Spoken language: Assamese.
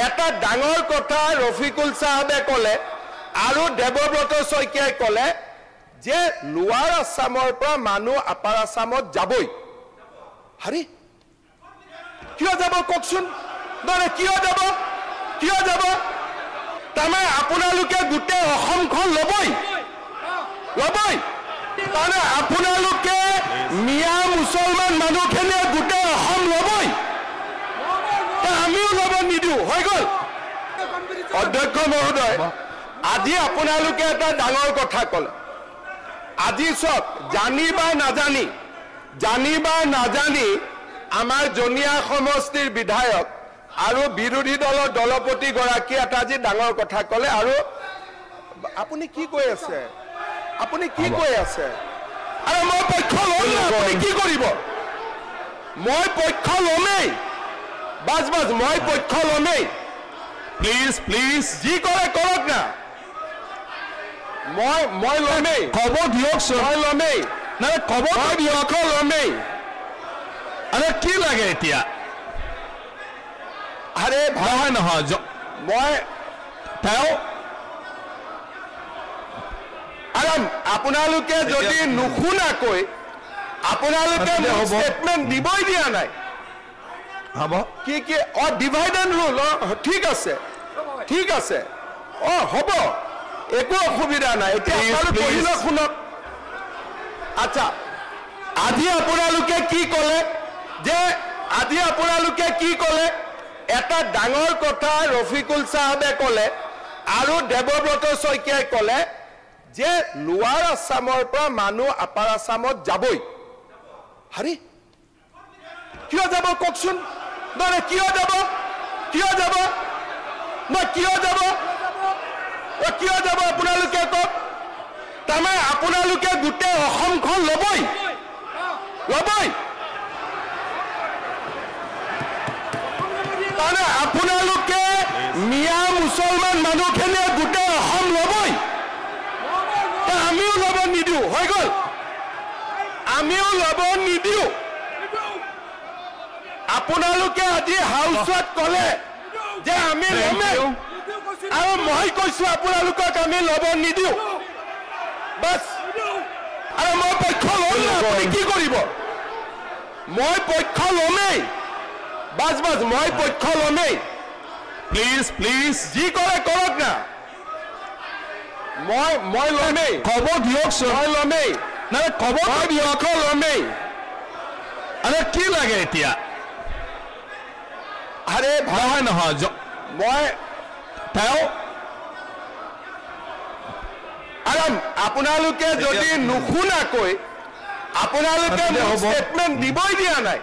এটা ডাঙৰ কথা ৰফিকুল সাহেবে কলে আৰু দেৱব্ৰত শইকীয়াই কলে যে লোৱাৰ আসামৰ পৰা মানুহ আপাৰ আসামত যাবই হাৰি কিয় যাব ককচোন মানে কিয় যাব তাৰমানে আপোনালোকে গোটেই অসমখন ল'বই তাৰমানে আপোনালোকে মিয়া মুছলমান মানুহখিনিয়ে গোটেই অসম ল'বই আমিও ল'ব নিদিওঁ হৈ গ'ল অধ্যক্ষ মহোদয় আজি আপোনালোকে এটা ডাঙৰ কথা ক'লে আজি চক জানি বা নাজানি আমাৰ জনিয়া সমষ্টিৰ বিধায়ক আৰু বিৰোধী দলৰ দলপতি গৰাকী এটা আজি ডাঙৰ কথা ক'লে আৰু আপুনি কি কৈ আছে আৰু মই পক্ষ ল'ম না আপুনি কি কৰিব মই পক্ষ ল'মেই বাজ মই পক্ষ ল'মেই প্লিজ যি কৰে কৰক না মই ল'মেই ক'ব দিয়কচোন মই ল'মেই নাই ক'ব দিয়ক ল'মেই আরে কি লাগে এতিয়া আরে ভাই নহয় মই তাও আরাম আপোনালোকে যদি নুশুনাকৈ আপোনালোকে স্টেটমেন্ট দিবই দিয়া নাই হ'ব কি ডিভাইড এন্ড রুল ঠিক আছে হ'ব একো অসুবিধা নাই এতিয়া আপোনালোকে শুনক আচ্ছা আজি আপোনালোকে কি ক'লে যে এটা ডাঙৰ কথা ৰফিকুল সাহেবে ক'লে আৰু দেৱব্ৰত শইকীয়াই ক'লে যে লোৱাৰ আসামৰ পৰা মানুহ আপাৰ আসামত যাবই হাৰি কিয় যাব ককচোন মানে কিয় যাব আপোনালোকে কওক তাৰমানে আপোনালোকে গোটেই অসমখন ল'বই তাৰমানে আপোনালোকে মিয়া মুছলমান মানুহখিনিয়ে গোটেই অসম ল'বই আমিও ল'ব নিদিওঁ হৈ গ'ল আপোনালোকে আজি হাউচত ক'লে যে আমি ল'মেই আৰু মই কৈছো আপোনালোকক আমি ল'ব নিদিওঁ বাছ আৰু মই পক্ষ ল'ম না আপুনি কি কৰিব মই পক্ষ ল'মেই বাজ মই পক্ষ ল'মেই প্লিজ যি কৰে কৰক না মই ল'মেই ক'ব দিয়কচোন মই ল'মেই নাই ক'ব দিয়ক ল'মেই আরে কি লাগে এতিয়া আরে ভাই নহয় মই তাও আরাম আপোনালোকে যদি নুশুনাকৈ আপোনালোকে স্টেটমেন্ট দিবই দিয়া নাই